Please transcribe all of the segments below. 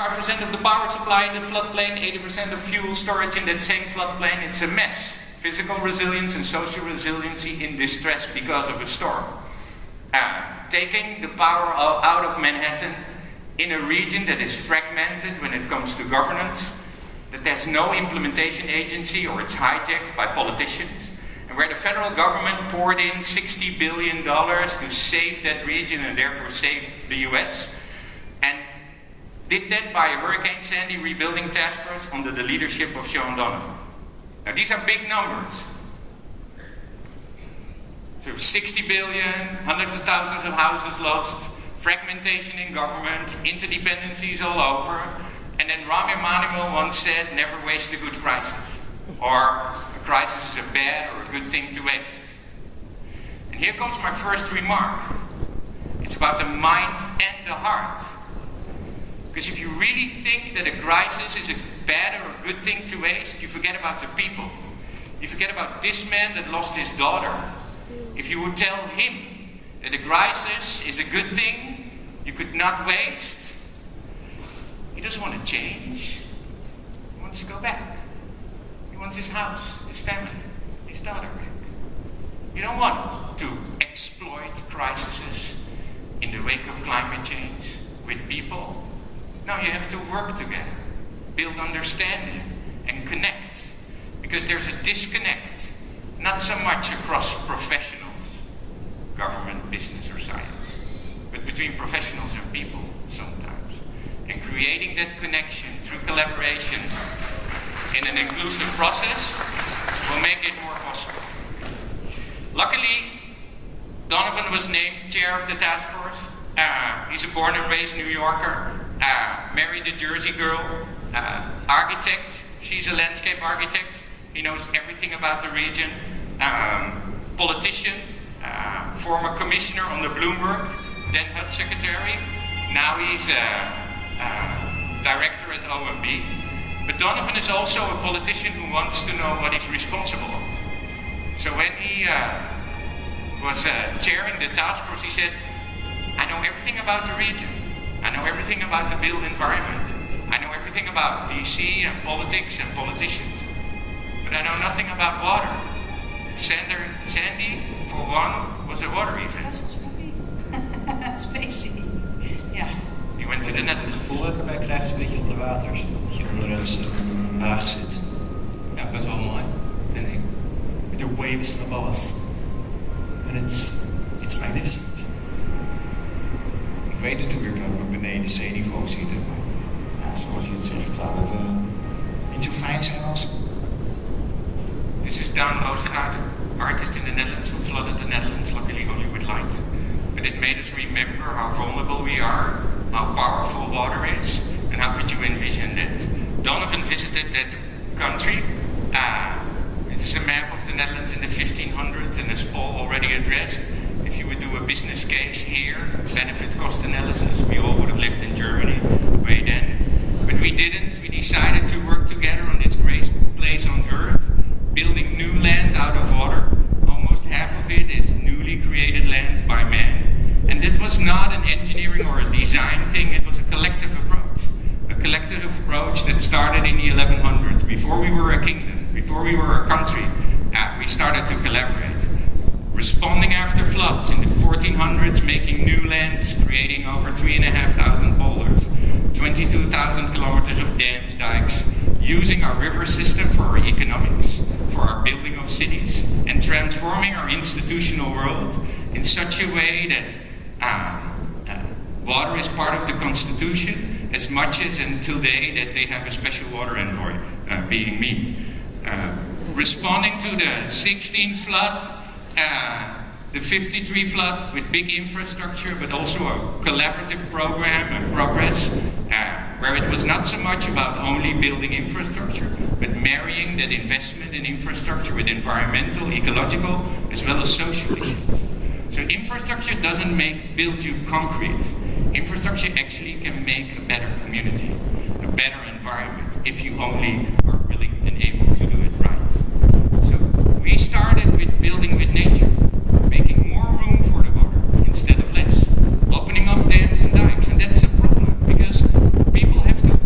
5% of the power supply in the floodplain, 80% of fuel storage in that same floodplain. It's a mess. Physical resilience and social resiliency in distress because of a storm. Taking the power out of Manhattan in a region that is fragmented when it comes to governance, that there's no implementation agency or it's hijacked by politicians, and where the federal government poured in $60 billion to save that region and therefore save the US, and did that by a Hurricane Sandy rebuilding task force under the leadership of Sean Donovan. Now these are big numbers. So 60 billion, hundreds of thousands of houses lost, fragmentation in government, interdependencies all over, and then Rahm Emanuel once said, never waste a good crisis. Or a crisis is a bad or a good thing to waste. And here comes my first remark. It's about the mind and the heart. Because if you really think that a crisis is a bad or a good thing to waste, you forget about the people. You forget about this man that lost his daughter. If you would tell him that a crisis is a good thing you could not waste, he doesn't want to change. He wants to go back. He wants his house, his family, his daughter back. You don't want to exploit crises in the wake of climate change with people. No, you have to work together, build understanding, and connect. Because there's a disconnect, not so much across professionals, government, business, or science, but between professionals and people sometimes. And creating that connection through collaboration in an inclusive process will make it more possible. Luckily, Donovan was named chair of the task force. He's a born and raised New Yorker. Married a Jersey girl, architect. She's a landscape architect. He knows everything about the region. Politician, former commissioner on the Bloomberg, then HUD secretary. Now he's director at OMB. But Donovan is also a politician who wants to know what he's responsible of. So when he was chairing the task force, he said, I know everything about the region. I know everything about the built environment. I know everything about DC and politics and politicians. But I know nothing about water. Sandy, for one, was a water event. Spacey. Ja. He went to the Netherlands. Het gevoel dat ik erbij krijg is een beetje onder water. Dat je onder een laag zit. Ja, best wel mooi, vind ik. Met de waves above us. En it's magnificent. Ik weet natuurlijk dat we beneden zeeniveau zitten, maar ja, zoals je het zegt, zou het niet zo fijn zijn als... This is Daan Roosgaarde, artist in the Netherlands who flooded the Netherlands, luckily only with light. But it made us remember how vulnerable we are, how powerful water is, and how could you envision that? Donovan visited that country. This is a map of the Netherlands in the 1500s, and as Paul already addressed, if you would do a business case here, benefit-cost analysis, we all would have lived in Germany way then. But we didn't. We decided to work together on this great place on Earth, building new land out of water. Almost half of it is newly created land by man. And that was not an engineering or a design thing, it was a collective approach. A collective approach that started in the 1100s. Before we were a kingdom, before we were a country, we started to collaborate. Responding after floods in the 1400s, making new lands, creating over 3,500 boulders, 22,000 kilometers of dams, dikes, using our river system for our economics, for our building of cities, and transforming our institutional world in such a way that water is part of the Constitution as much as until today that they have a special water envoy, being me. Responding to the 16th flood, the 53 flood with big infrastructure, but also a collaborative program and progress, where it was not so much about only building infrastructure, but marrying that investment in infrastructure with environmental, ecological, as well as social issues. So infrastructure doesn't build you concrete. Infrastructure actually can make a better community, a better environment, if you only are willing and able to do it right. So we started with building with nature, making more room for the water instead of less, opening up dams and dikes, and that's a problem because people have to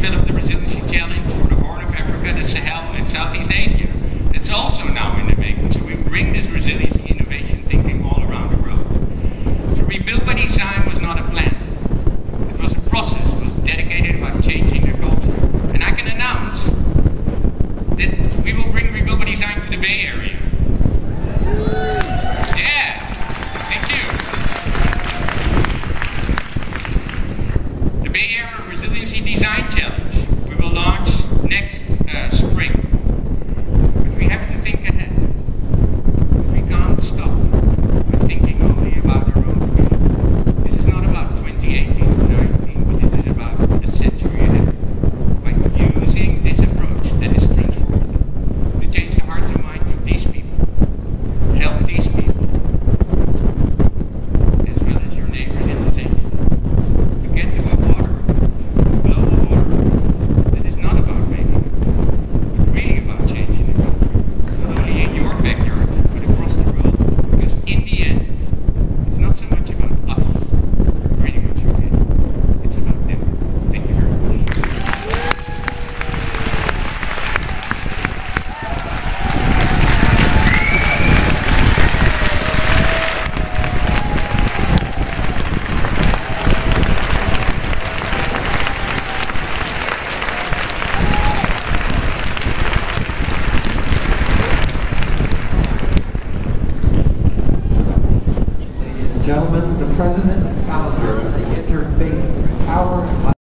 developed the Resiliency Challenge for the Horn of Africa, the Sahel, and Southeast Asia. It's also now in the making. So we bring this resiliency innovation thinking all around the world. So Rebuild by Design was not a plan. It was a process. It was dedicated about changing the culture. And I can announce that we will bring Rebuild by Design to the Bay Area. Yeah, thank you. The Bay Area Resiliency Design Challenge we will launch next spring. But we have to think ahead, because we can't stop by thinking only about our own communities. This is not about 2018 or 19, but this is about a century ahead. By using this approach that is transformative to change the hearts and minds of these people, help these people, as well as your neighbors in Los Angeles, to get to a water approach, a global water approach that is not about making it, but really about changing the culture, not only in your backyard, but across the world. Because in the end, it's not so much about us bringing what you in, it's about them. Thank you very much. Ladies and gentlemen, the president and founder